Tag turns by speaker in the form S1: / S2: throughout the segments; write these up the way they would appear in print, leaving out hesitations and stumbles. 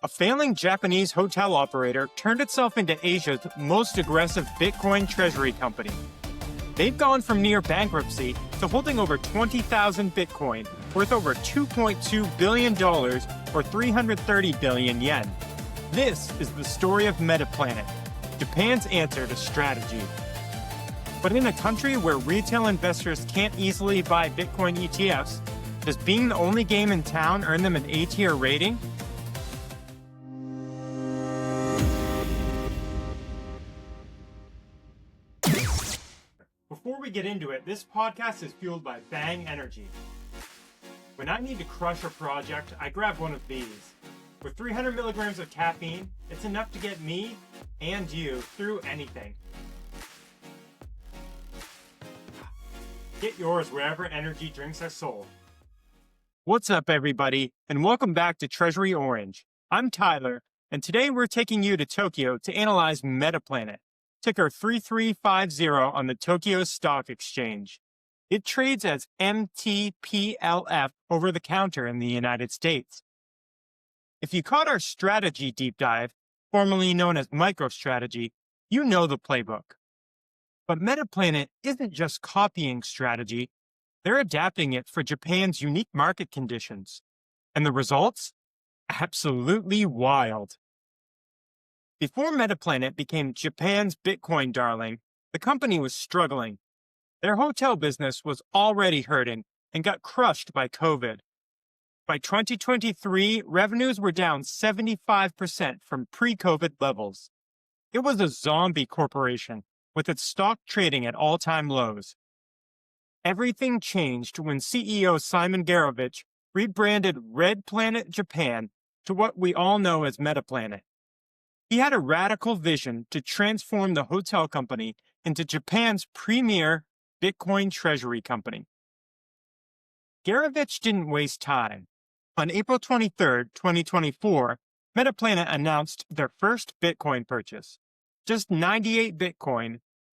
S1: A failing Japanese hotel operator turned itself into Asia's most aggressive Bitcoin Treasury Company. They've gone from near bankruptcy to holding over 20,000 Bitcoin, worth over $2.2 billion or 330 billion yen. This is the story of Metaplanet, Japan's answer to strategy. But in a country where retail investors can't easily buy Bitcoin ETFs, does being the only game in town earn them an A-tier rating? Before we get into it, this podcast is fueled by Bang Energy. When I need to crush a project, I grab one of these. With 300 milligrams of caffeine, it's enough to get me and you through anything. Get yours wherever energy drinks are sold. What's up, everybody, and welcome back to Treasury Orange. I'm Tyler, and today we're taking you to Tokyo to analyze Metaplanet, ticker 3350 on the Tokyo Stock Exchange. It trades as MTPLF over the counter in the United States. If you caught our strategy deep dive, formerly known as MicroStrategy, you know the playbook. But Metaplanet isn't just copying strategy, they're adapting it for Japan's unique market conditions. And the results? Absolutely wild. Before Metaplanet became Japan's Bitcoin darling, the company was struggling. Their hotel business was already hurting and got crushed by COVID. By 2023, revenues were down 75% from pre-COVID levels. It was a zombie corporation, with its stock trading at all-time lows. Everything changed when CEO Simon Gerovich rebranded Red Planet Japan to what we all know as Metaplanet. He had a radical vision to transform the hotel company into Japan's premier Bitcoin Treasury Company. Gerovich didn't waste time. On April 23, 2024, Metaplanet announced their first Bitcoin purchase, just 98 Bitcoin,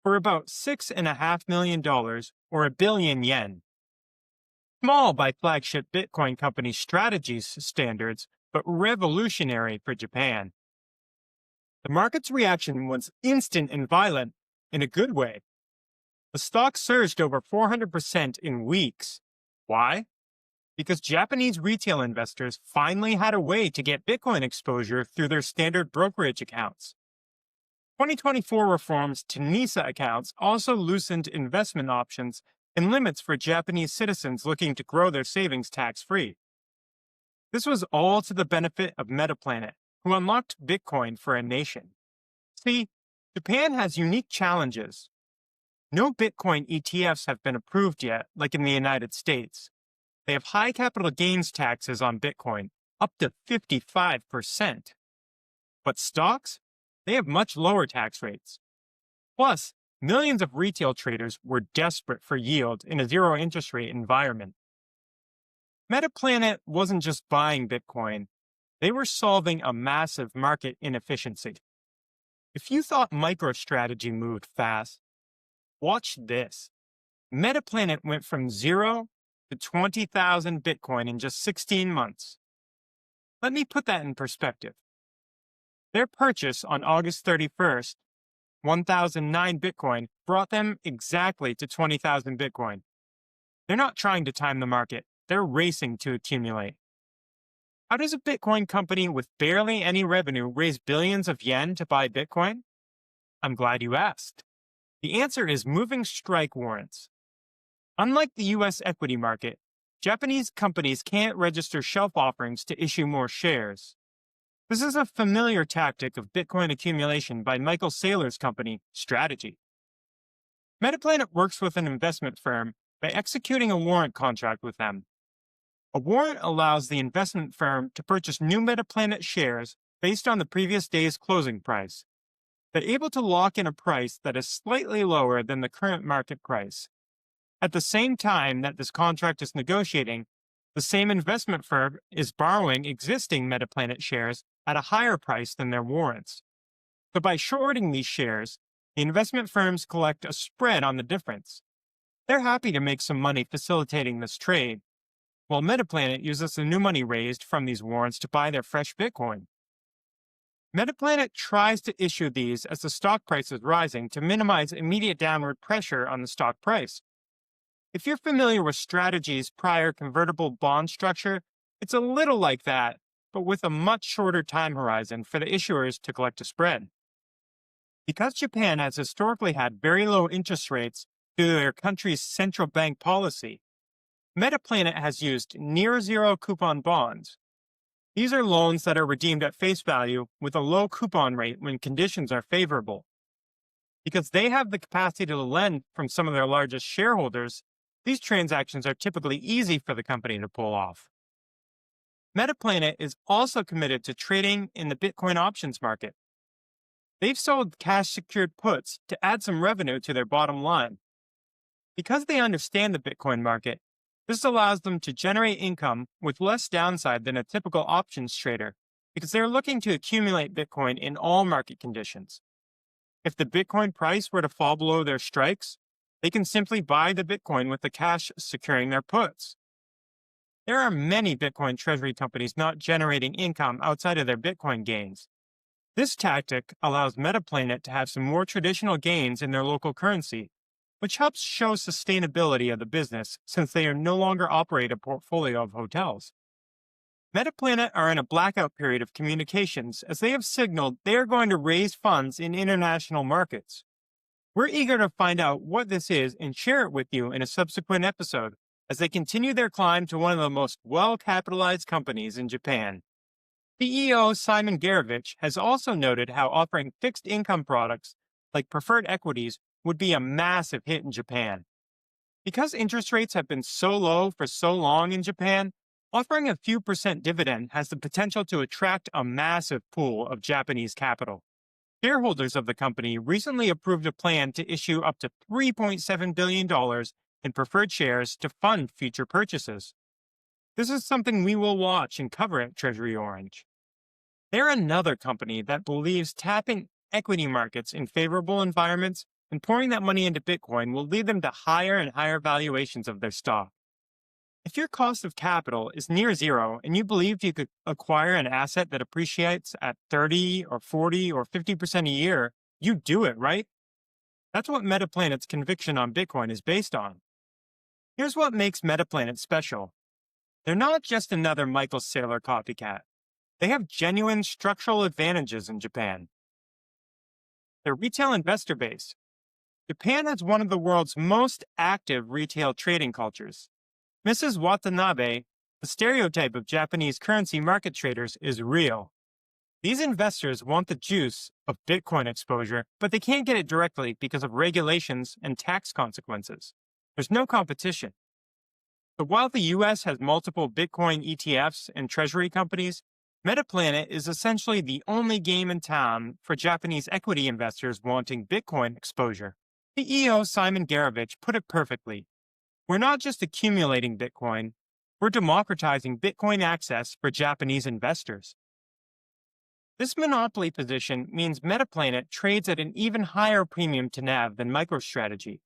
S1: for about $6.5 million or a billion yen. Small by flagship Bitcoin company Strategy's standards, but revolutionary for Japan. The market's reaction was instant and violent in a good way. The stock surged over 400% in weeks. Why? Because Japanese retail investors finally had a way to get Bitcoin exposure through their standard brokerage accounts. 2024 reforms to NISA accounts also loosened investment options and limits for Japanese citizens looking to grow their savings tax-free. This was all to the benefit of Metaplanet, who unlocked Bitcoin for a nation. See, Japan has unique challenges. No Bitcoin ETFs have been approved yet, like in the United States. They have high capital gains taxes on Bitcoin, up to 55%. But stocks? They have much lower tax rates. Plus, millions of retail traders were desperate for yield in a zero interest rate environment. Metaplanet wasn't just buying Bitcoin. They were solving a massive market inefficiency. If you thought MicroStrategy moved fast, watch this. Metaplanet went from 0 to 20,000 Bitcoin in just 16 months. Let me put that in perspective. Their purchase on August 31st, 1,009 Bitcoin, brought them exactly to 20,000 Bitcoin. They're not trying to time the market. They're racing to accumulate. How does a Bitcoin company with barely any revenue raise billions of yen to buy Bitcoin? I'm glad you asked. The answer is moving strike warrants. Unlike the U.S. equity market, Japanese companies can't register shelf offerings to issue more shares. This is a familiar tactic of Bitcoin accumulation by Michael Saylor's company, Strategy. Metaplanet works with an investment firm by executing a warrant contract with them. A warrant allows the investment firm to purchase new Metaplanet shares based on the previous day's closing price. They're able to lock in a price that is slightly lower than the current market price. At the same time that this contract is negotiating, the same investment firm is borrowing existing Metaplanet shares at a higher price than their warrants. So by shorting these shares, the investment firms collect a spread on the difference. They're happy to make some money facilitating this trade, while Metaplanet uses the new money raised from these warrants to buy their fresh Bitcoin. Metaplanet tries to issue these as the stock price is rising to minimize immediate downward pressure on the stock price. If you're familiar with Strategy's prior convertible bond structure, it's a little like that, but with a much shorter time horizon for the issuers to collect a spread. Because Japan has historically had very low interest rates due to their country's central bank policy, Metaplanet has used near zero coupon bonds. These are loans that are redeemed at face value with a low coupon rate when conditions are favorable. Because they have the capacity to lend from some of their largest shareholders, these transactions are typically easy for the company to pull off. Metaplanet is also committed to trading in the Bitcoin options market. They've sold cash-secured puts to add some revenue to their bottom line. Because they understand the Bitcoin market, this allows them to generate income with less downside than a typical options trader because they're looking to accumulate Bitcoin in all market conditions. If the Bitcoin price were to fall below their strikes, they can simply buy the Bitcoin with the cash securing their puts. There are many Bitcoin Treasury companies not generating income outside of their Bitcoin gains. This tactic allows Metaplanet to have some more traditional gains in their local currency, which helps show sustainability of the business since they no longer operate a portfolio of hotels. Metaplanet are in a blackout period of communications as they have signaled they are going to raise funds in international markets. We're eager to find out what this is and share it with you in a subsequent episode as they continue their climb to one of the most well-capitalized companies in Japan. CEO Simon Gerovich has also noted how offering fixed income products like preferred equities would be a massive hit in Japan. Because interest rates have been so low for so long in Japan, offering a few percent dividend has the potential to attract a massive pool of Japanese capital. Shareholders of the company recently approved a plan to issue up to $3.7 billion in preferred shares to fund future purchases. This is something we will watch and cover at Treasury Orange. They're another company that believes tapping equity markets in favorable environments and pouring that money into Bitcoin will lead them to higher and higher valuations of their stock. If your cost of capital is near zero and you believed you could acquire an asset that appreciates at 30 or 40 or 50% a year, you do it, right? That's what Metaplanet's conviction on Bitcoin is based on. Here's what makes Metaplanet special. They're not just another Michael Saylor copycat. They have genuine structural advantages in Japan. Their retail investor base. Japan has one of the world's most active retail trading cultures. Mrs. Watanabe, the stereotype of Japanese currency market traders, is real. These investors want the juice of Bitcoin exposure, but they can't get it directly because of regulations and tax consequences. There's no competition. But while the US has multiple Bitcoin ETFs and treasury companies, Metaplanet is essentially the only game in town for Japanese equity investors wanting Bitcoin exposure. CEO Simon Gerovich put it perfectly. We're not just accumulating Bitcoin, we're democratizing Bitcoin access for Japanese investors. This monopoly position means Metaplanet trades at an even higher premium to NAV than MicroStrategy.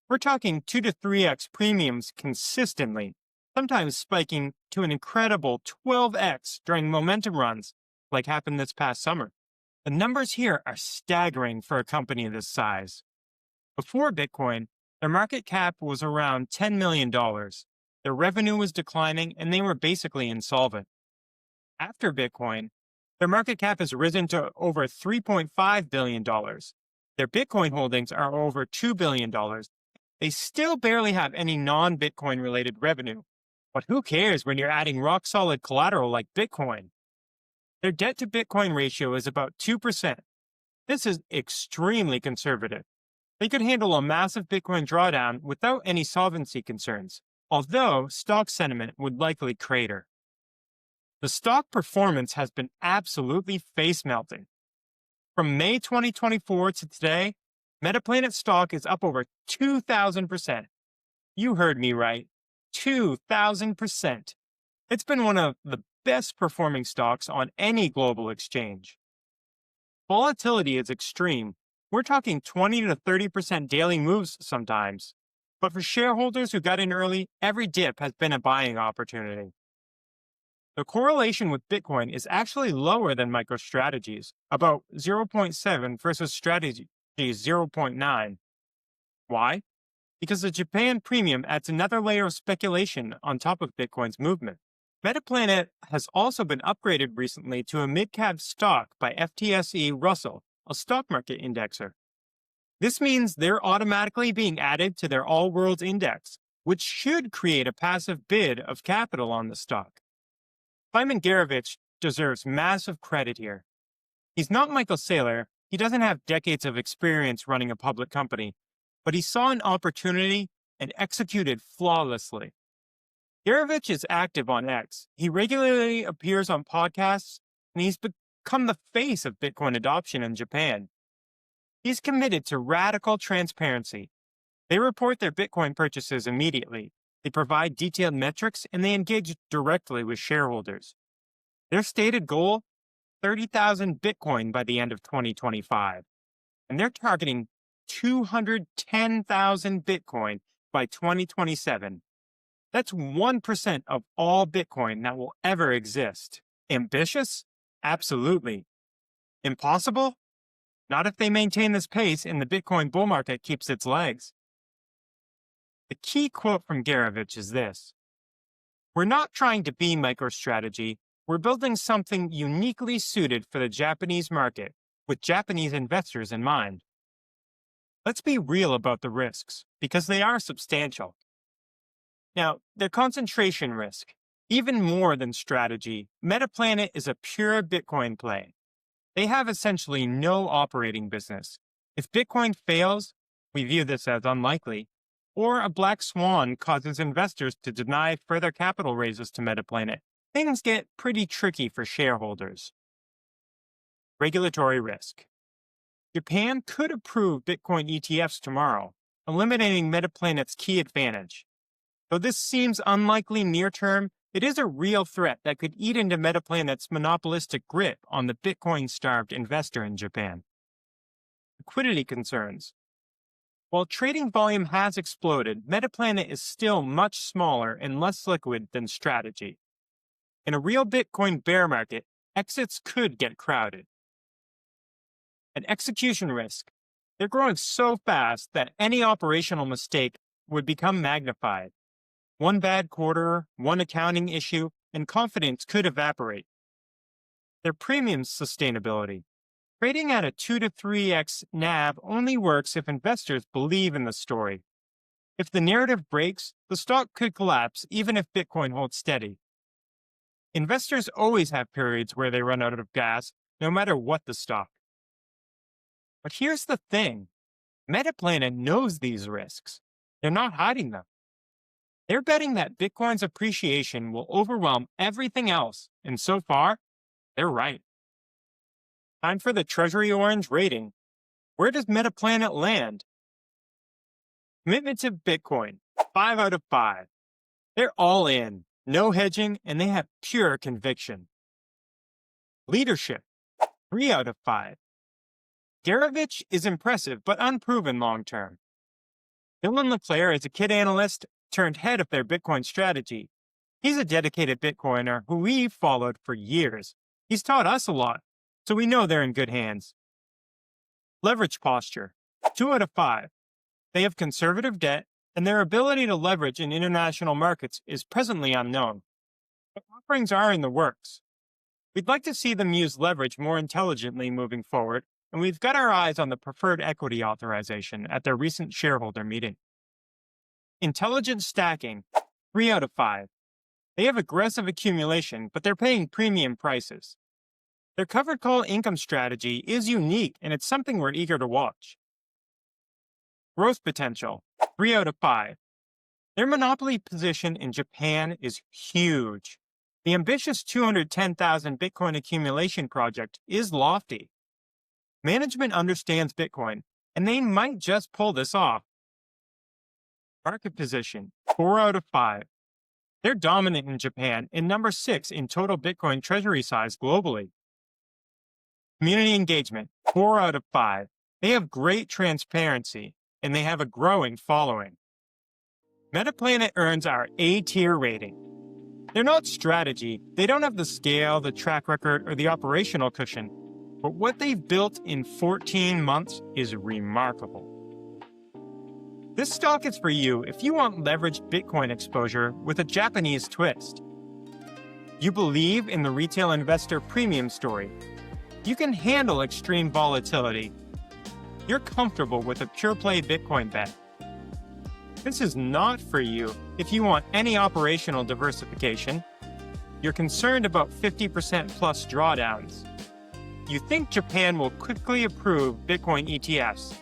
S1: We're talking 2 to 3x premiums consistently, sometimes spiking to an incredible 12x during momentum runs, like happened this past summer. The numbers here are staggering for a company this size. Before Bitcoin, their market cap was around $10 million. Their revenue was declining, and they were basically insolvent. After Bitcoin, their market cap has risen to over $3.5 billion. Their Bitcoin holdings are over $2 billion. They still barely have any non-Bitcoin related revenue. But who cares when you're adding rock-solid collateral like Bitcoin? Their debt-to-Bitcoin ratio is about 2%. This is extremely conservative. They could handle a massive Bitcoin drawdown without any solvency concerns, although stock sentiment would likely crater. The stock performance has been absolutely face-melting. From May 2024 to today, Metaplanet stock is up over 2,000%. You heard me right, 2,000%. It's been one of the best performing stocks on any global exchange. Volatility is extreme. We're talking 20 to 30% daily moves sometimes. But for shareholders who got in early, every dip has been a buying opportunity. The correlation with Bitcoin is actually lower than MicroStrategy's, about 0.7 versus Strategy's zero point 0.9. Why? Because the Japan premium adds another layer of speculation on top of Bitcoin's movement. Metaplanet has also been upgraded recently to a mid-cap stock by FTSE Russell, a stock market indexer. This means they're automatically being added to their all-world index, which should create a passive bid of capital on the stock. Simon Gerovich deserves massive credit here. He's not Michael Saylor, he doesn't have decades of experience running a public company, but he saw an opportunity and executed flawlessly. Gerovich is active on X. He regularly appears on podcasts, and he's become the face of Bitcoin adoption in Japan. He's committed to radical transparency. They report their Bitcoin purchases immediately. They provide detailed metrics, and they engage directly with shareholders. Their stated goal, 30,000 Bitcoin by the end of 2025. And they're targeting 210,000 Bitcoin by 2027. That's 1% of all Bitcoin that will ever exist. Ambitious? Absolutely. Impossible? Not if they maintain this pace and the Bitcoin bull market keeps its legs. The key quote from Gerovich is this: "We're not trying to be MicroStrategy. We're building something uniquely suited for the Japanese market, with Japanese investors in mind." Let's be real about the risks, because they are substantial. Now, their concentration risk. Even more than strategy, Metaplanet is a pure Bitcoin play. They have essentially no operating business. If Bitcoin fails, we view this as unlikely, or a black swan causes investors to deny further capital raises to Metaplanet, things get pretty tricky for shareholders. Regulatory risk. Japan could approve Bitcoin ETFs tomorrow, eliminating Metaplanet's key advantage. Though this seems unlikely near term, it is a real threat that could eat into Metaplanet's monopolistic grip on the Bitcoin-starved investor in Japan. Liquidity concerns. While trading volume has exploded, Metaplanet is still much smaller and less liquid than Strategy. In a real Bitcoin bear market, exits could get crowded. An execution risk. They're growing so fast that any operational mistake would become magnified. One bad quarter, one accounting issue, and confidence could evaporate. Their premium sustainability. Trading at a 2 to 3x NAV only works if investors believe in the story. If the narrative breaks, the stock could collapse even if Bitcoin holds steady. Investors always have periods where they run out of gas, no matter what the stock. But here's the thing. Metaplanet knows these risks. They're not hiding them. They're betting that Bitcoin's appreciation will overwhelm everything else, and so far, they're right. Time for the Treasury Orange rating. Where does Metaplanet land? Commitment to Bitcoin, 5 out of 5. They're all in, no hedging, and they have pure conviction. Leadership, 3 out of 5. Gerovich is impressive but unproven long-term. Dylan LeClaire is a kid analyst turned head of their Bitcoin strategy. He's a dedicated Bitcoiner who we've followed for years. He's taught us a lot, so we know they're in good hands. Leverage posture, 2 out of 5. They have conservative debt, and their ability to leverage in international markets is presently unknown. But offerings are in the works. We'd like to see them use leverage more intelligently moving forward, and we've got our eyes on the preferred equity authorization at their recent shareholder meeting. Intelligent stacking, 3 out of 5. They have aggressive accumulation, but they're paying premium prices. Their covered call income strategy is unique, and it's something we're eager to watch. Growth potential, 3 out of 5. Their monopoly position in Japan is huge. The ambitious 210,000 Bitcoin accumulation project is lofty. Management understands Bitcoin, and they might just pull this off. Market position, 4 out of 5. They're dominant in Japan and number 6 in total Bitcoin treasury size globally. Community engagement, 4 out of 5. They have great transparency, and they have a growing following. Metaplanet earns our A-tier rating. They're not strategy. They don't have the scale, the track record, or the operational cushion. But what they've built in 14 months is remarkable. This stock is for you if you want leveraged Bitcoin exposure with a Japanese twist. You believe in the retail investor premium story. You can handle extreme volatility. You're comfortable with a pure play Bitcoin bet. This is not for you if you want any operational diversification. You're concerned about 50% plus drawdowns. You think Japan will quickly approve Bitcoin ETFs.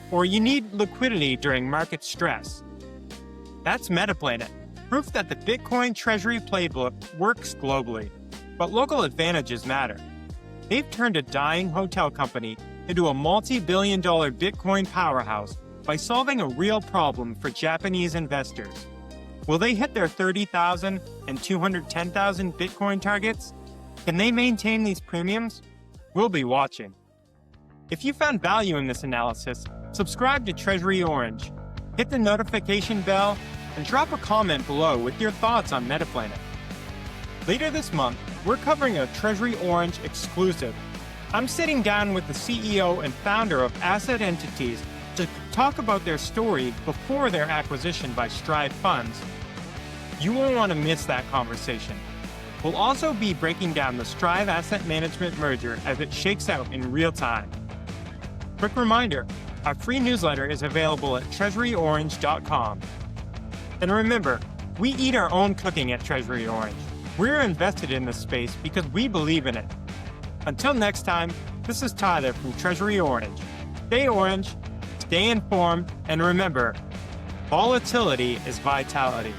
S1: Or you need liquidity during market stress. That's Metaplanet, proof that the Bitcoin Treasury playbook works globally, but local advantages matter. They've turned a dying hotel company into a multi-billion-dollar Bitcoin powerhouse by solving a real problem for Japanese investors. Will they hit their 30,000 and 210,000 Bitcoin targets? Can they maintain these premiums? We'll be watching. If you found value in this analysis, subscribe to Treasury Orange, hit the notification bell, and drop a comment below with your thoughts on Metaplanet. Later this month, we're covering a Treasury Orange exclusive. I'm sitting down with the CEO and founder of Asset Entities to talk about their story before their acquisition by Strive Funds. You won't want to miss that conversation. We'll also be breaking down the Strive Asset Management merger as it shakes out in real time. Quick reminder, our free newsletter is available at treasuryorange.com. And remember, we eat our own cooking at Treasury Orange. We're invested in this space because we believe in it. Until next time, this is Tyler from Treasury Orange. Stay orange, stay informed, and remember, volatility is vitality.